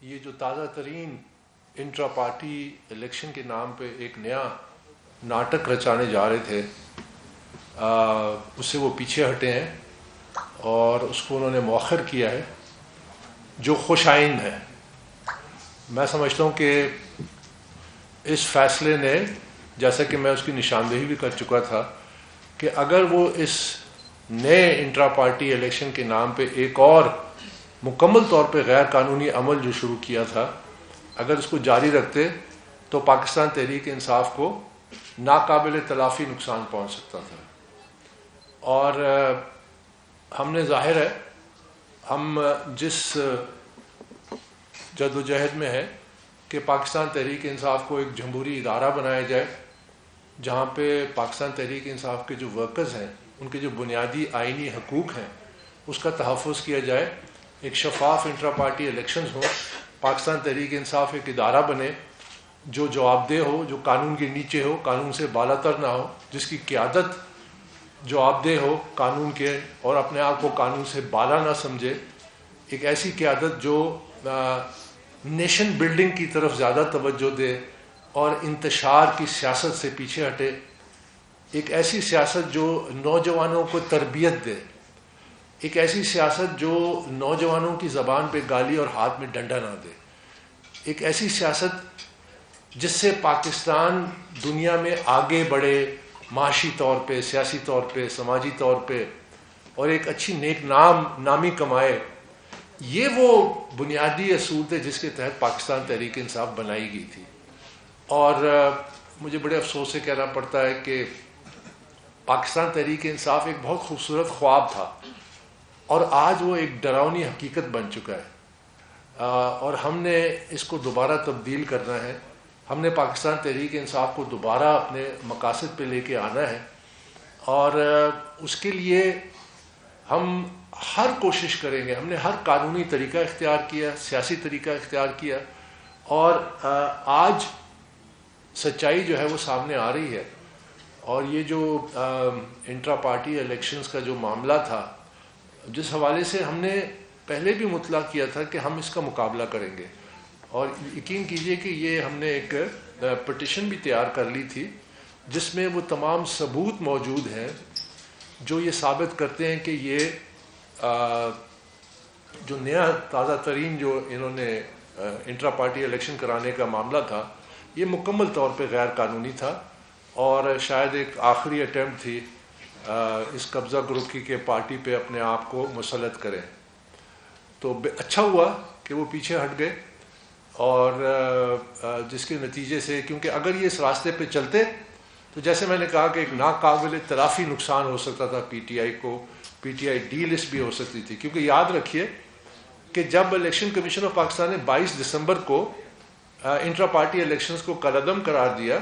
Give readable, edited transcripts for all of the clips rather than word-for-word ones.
یہ جو تازہ ترین انٹرا پارٹی الیکشن کے نام پہ ایک نیا ناٹک رچانے جا رہے تھے، اس سے وہ پیچھے ہٹے ہیں اور اس کو انہوں نے مؤخر کیا ہے، جو خوش آئند ہے۔ میں سمجھتا ہوں کہ اس فیصلے نے، جیسا کہ میں اس کی نشاندہی بھی کر چکا تھا، کہ اگر وہ اس نئے انٹرا پارٹی الیکشن کے نام پہ ایک اور مکمل طور پہ غیر قانونی عمل جو شروع کیا تھا، اگر اس کو جاری رکھتے تو پاکستان تحریک انصاف کو ناقابل تلافی نقصان پہنچ سکتا تھا۔ اور ہم نے ظاہر ہے ہم جس جدوجہد میں ہے کہ پاکستان تحریک انصاف کو ایک جمہوری ادارہ بنایا جائے، جہاں پہ پاکستان تحریک انصاف کے جو ورکرز ہیں، ان کے جو بنیادی آئینی حقوق ہیں، اس کا تحفظ کیا جائے، ایک شفاف انٹرا پارٹی الیکشنز ہوں، پاکستان تحریک انصاف ایک ادارہ بنے جو جواب دہ ہو، جو قانون کے نیچے ہو، قانون سے بالا تر نہ ہو، جس کی قیادت جواب دہ ہو قانون کے اور اپنے آپ کو قانون سے بالا نہ سمجھے، ایک ایسی قیادت جو نیشن بلڈنگ کی طرف زیادہ توجہ دے اور انتشار کی سیاست سے پیچھے ہٹے، ایک ایسی سیاست جو نوجوانوں کو تربیت دے، ایک ایسی سیاست جو نوجوانوں کی زبان پہ گالی اور ہاتھ میں ڈنڈا نہ دے، ایک ایسی سیاست جس سے پاکستان دنیا میں آگے بڑھے، معاشی طور پہ، سیاسی طور پہ، سماجی طور پہ، اور ایک اچھی نیک نامی کمائے۔ یہ وہ بنیادی اصول تھے جس کے تحت پاکستان تحریک انصاف بنائی گئی تھی۔ اور مجھے بڑے افسوس سے کہنا پڑتا ہے کہ پاکستان تحریک انصاف ایک بہت خوبصورت خواب تھا اور آج وہ ایک ڈراؤنی حقیقت بن چکا ہے، اور ہم نے اس کو دوبارہ تبدیل کرنا ہے۔ ہم نے پاکستان تحریک انصاف کو دوبارہ اپنے مقاصد پہ لے کے آنا ہے، اور اس کے لیے ہم ہر کوشش کریں گے۔ ہم نے ہر قانونی طریقہ اختیار کیا، سیاسی طریقہ اختیار کیا، اور آج سچائی جو ہے وہ سامنے آ رہی ہے۔ اور یہ جو انٹرا پارٹی الیکشنز کا جو معاملہ تھا، جس حوالے سے ہم نے پہلے بھی مطلع کیا تھا کہ ہم اس کا مقابلہ کریں گے، اور یقین کیجئے کہ یہ ہم نے ایک پٹیشن بھی تیار کر لی تھی جس میں وہ تمام ثبوت موجود ہیں جو یہ ثابت کرتے ہیں کہ یہ جو نیا تازہ ترین جو انہوں نے انٹرا پارٹی الیکشن کرانے کا معاملہ تھا، یہ مکمل طور پہ غیر قانونی تھا، اور شاید ایک آخری اٹیمپٹ تھی اس قبضہ گروپ کی کہ پارٹی پہ اپنے آپ کو مسلط کریں۔ تو اچھا ہوا کہ وہ پیچھے ہٹ گئے، اور جس کے نتیجے سے، کیونکہ اگر یہ اس راستے پہ چلتے تو جیسے میں نے کہا کہ ایک ناقابل تلافی نقصان ہو سکتا تھا پی ٹی آئی کو، P T I D list بھی ہو سکتی تھی۔ کیونکہ یاد رکھیے کہ جب الیکشن کمیشن آف پاکستان نے 22 دسمبر کو انٹرا پارٹی الیکشنز کو کالعدم قرار دیا،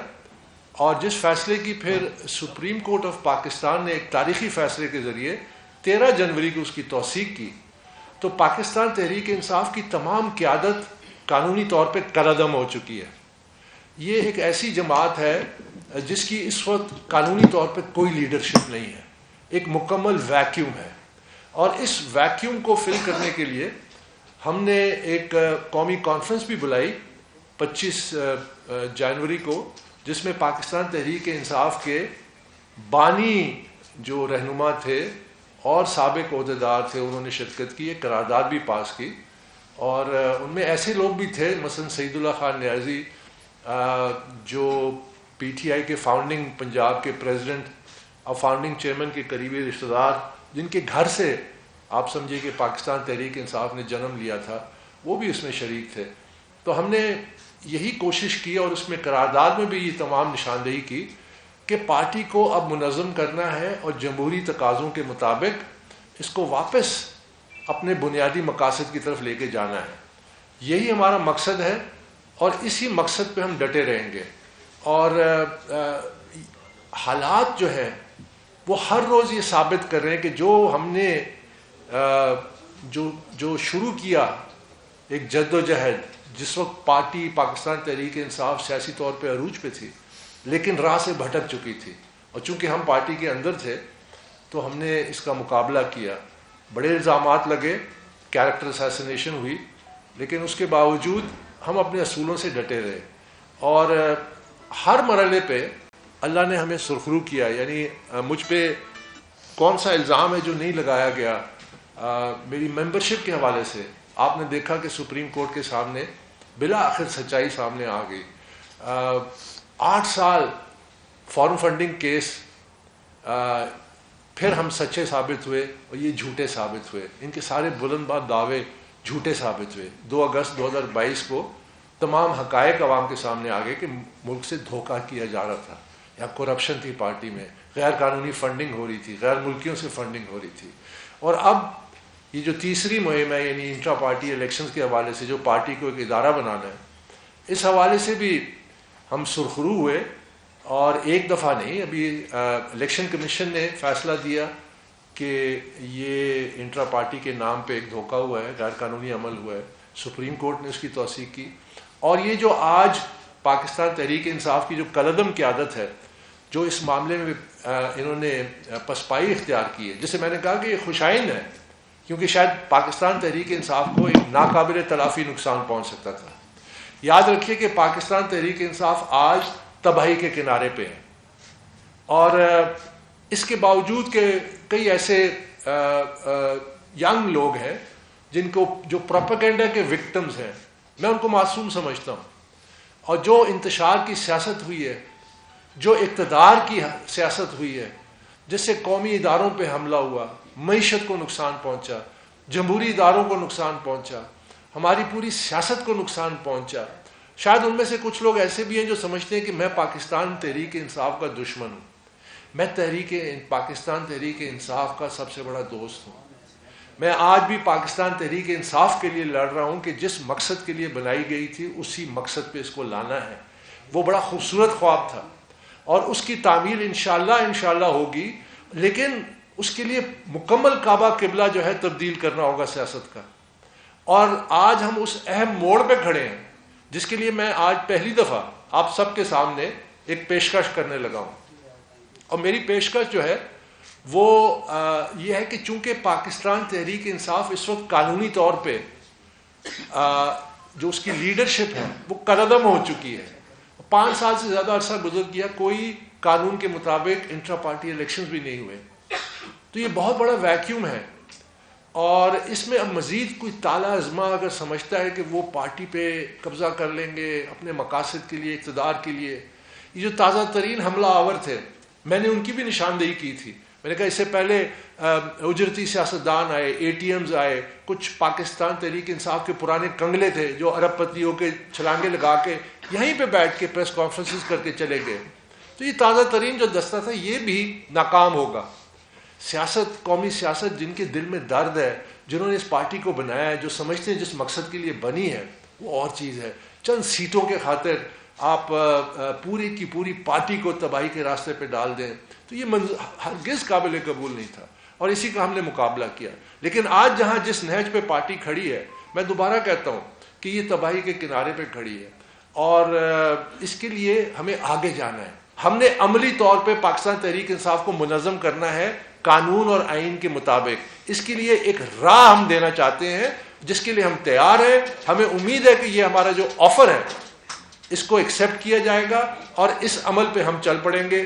اور جس فیصلے کی پھر سپریم کورٹ آف پاکستان نے ایک تاریخی فیصلے کے ذریعے 13 جنوری کو اس کی توثیق کی، تو پاکستان تحریک انصاف کی تمام قیادت قانونی طور پہ کالعدم ہو چکی ہے۔ یہ ایک ایسی جماعت ہے جس کی اس وقت قانونی طور پہ کوئی لیڈرشپ نہیں ہے، ایک مکمل ویکیوم ہے، اور اس ویکیوم کو فل کرنے کے لیے ہم نے ایک قومی کانفرنس بھی بلائی 25 جنوری کو، جس میں پاکستان تحریک انصاف کے بانی جو رہنما تھے اور سابق عہدیدار تھے، انہوں نے شرکت کی، ایک قرارداد بھی پاس کی، اور ان میں ایسے لوگ بھی تھے مثلا سعید اللہ خان نیازی، جو پی ٹی آئی کے فاؤنڈنگ پنجاب کے پریزیڈنٹ اور فاؤنڈنگ چیئرمین کے قریبی رشتہ دار، جن کے گھر سے آپ سمجھے کہ پاکستان تحریک انصاف نے جنم لیا تھا، وہ بھی اس میں شریک تھے۔ تو ہم نے یہی کوشش کی، اور اس میں قرارداد میں بھی یہ تمام نشاندہی کی کہ پارٹی کو اب منظم کرنا ہے اور جمہوری تقاضوں کے مطابق اس کو واپس اپنے بنیادی مقاصد کی طرف لے کے جانا ہے۔ یہی ہمارا مقصد ہے، اور اسی مقصد پہ ہم ڈٹے رہیں گے۔ اور حالات جو ہیں وہ ہر روز یہ ثابت کر رہے ہیں کہ جو ہم نے جو شروع کیا ایک جد و جہد، جس وقت پارٹی پاکستان تحریک انصاف سیاسی طور پہ عروج پہ تھی لیکن راہ سے بھٹک چکی تھی، اور چونکہ ہم پارٹی کے اندر تھے تو ہم نے اس کا مقابلہ کیا۔ بڑے الزامات لگے، کیریکٹر اسیسینیشن ہوئی، لیکن اس کے باوجود ہم اپنے اصولوں سے ڈٹے رہے، اور ہر مرحلے پہ اللہ نے ہمیں سرخرو کیا. یعنی مجھ پہ کون سا الزام ہے جو نہیں لگایا گیا. میری ممبرشپ کے حوالے سے آپ نے دیکھا کہ سپریم کورٹ کے سامنے بالآخر سچائی سامنے آ گئی. 8 سال فارم فنڈنگ کیس، پھر ہم سچے ثابت ہوئے اور یہ جھوٹے ثابت ہوئے. ان کے سارے بلند بات دعوے جھوٹے ثابت ہوئے. 2 اگست 2022 کو تمام حقائق عوام کے سامنے آ گئے کہ ملک سے دھوکہ کیا جا رہا تھا، یا کرپشن تھی پارٹی میں، غیر قانونی فنڈنگ ہو رہی تھی، غیر ملکیوں سے فنڈنگ ہو رہی تھی. اور اب یہ جو تیسری مہم ہے، یعنی انٹرا پارٹی الیکشنز کے حوالے سے جو پارٹی کو ایک ادارہ بنانا ہے، اس حوالے سے بھی ہم سرخرو ہوئے. اور ایک دفعہ نہیں، ابھی الیکشن کمیشن نے فیصلہ دیا کہ یہ انٹرا پارٹی کے نام پہ ایک دھوکہ ہوا ہے، غیر قانونی عمل ہوا ہے. سپریم کورٹ نے اس کی توثیق کی. اور یہ جو آج پاکستان تحریک انصاف کی جو کالعدم قیادت ہے، جو اس معاملے میں انہوں نے پسپائی اختیار کی ہے، جسے میں نے کہا کہ یہ خوشائن ہے، کیونکہ شاید پاکستان تحریک انصاف کو ایک ناقابل تلافی نقصان پہنچ سکتا تھا. یاد رکھیے کہ پاکستان تحریک انصاف آج تباہی کے کنارے پہ ہے، اور اس کے باوجود کہ کئی ایسے ینگ لوگ ہیں جن کو جو پروپیگنڈا کے وکٹمز ہیں، میں ان کو معصوم سمجھتا ہوں. اور جو انتشار کی سیاست ہوئی ہے، جو اقتدار کی سیاست ہوئی ہے، جس سے قومی اداروں پہ حملہ ہوا، معیشت کو نقصان پہنچا، جمہوری اداروں کو نقصان پہنچا، ہماری پوری سیاست کو نقصان پہنچا. شاید ان میں سے کچھ لوگ ایسے بھی ہیں جو سمجھتے ہیں کہ میں پاکستان تحریک انصاف کا دشمن ہوں. میں پاکستان تحریک انصاف کا سب سے بڑا دوست ہوں. میں آج بھی پاکستان تحریک انصاف کے لیے لڑ رہا ہوں کہ جس مقصد کے لیے بنائی گئی تھی اسی مقصد پہ اس کو لانا ہے. وہ بڑا خوبصورت خواب تھا اور اس کی تعمیل انشاءاللہ ہوگی، لیکن اس کے لیے مکمل کعبہ قبلہ جو ہے تبدیل کرنا ہوگا سیاست کا. اور آج ہم اس اہم موڑ پہ کھڑے ہیں جس کے لیے میں آج پہلی دفعہ آپ سب کے سامنے ایک پیشکش کرنے لگا ہوں. اور میری پیشکش جو ہے وہ یہ ہے کہ چونکہ پاکستان تحریک انصاف اس وقت قانونی طور پہ جو اس کی لیڈرشپ ہے وہ کالعدم ہو چکی ہے، 5 سال سے زیادہ عرصہ گزر گیا، کوئی قانون کے مطابق انٹرا پارٹی الیکشنز بھی نہیں ہوئے. تو یہ بہت بڑا ویکیوم ہے، اور اس میں اب مزید کوئی تالا ازما اگر سمجھتا ہے کہ وہ پارٹی پہ قبضہ کر لیں گے اپنے مقاصد کے لیے، اقتدار کے لیے. یہ جو تازہ ترین حملہ آور تھے، میں نے ان کی بھی نشاندہی کی تھی. میں نے کہا اس سے پہلے اجرتی سیاستدان آئے، اے ٹی ایمز آئے، کچھ پاکستان تحریک انصاف کے پرانے کنگلے تھے جو ارب پتی ہو کے چھلانگے لگا کے یہیں پہ بیٹھ کے پریس کانفرنسز کر کے چلے گئے. تو یہ تازہ ترین جو دستہ تھا یہ بھی ناکام ہوگا. سیاست، قومی سیاست، جن کے دل میں درد ہے، جنہوں نے اس پارٹی کو بنایا ہے، جو سمجھتے ہیں جس مقصد کے لیے بنی ہے وہ اور چیز ہے. چند سیٹوں کے خاطر آپ پوری کی پوری پارٹی کو تباہی کے راستے پہ ڈال دیں، تو یہ ہرگز قابل قبول نہیں تھا، اور اسی کا ہم نے مقابلہ کیا. لیکن آج جہاں جس نہج پہ پارٹی کھڑی ہے، میں دوبارہ کہتا ہوں کہ یہ تباہی کے کنارے پہ کھڑی ہے، اور اس کے لیے ہمیں آگے جانا ہے. ہم نے عملی طور پہ پاکستان تحریک انصاف کو منظم کرنا ہے قانون اور آئین کے مطابق. اس کے لیے ایک راہ ہم دینا چاہتے ہیں جس کے لیے ہم تیار ہیں. ہمیں امید ہے کہ یہ ہمارا جو آفر ہے اس کو ایکسیپٹ کیا جائے گا، اور اس عمل پہ ہم چل پڑیں گے.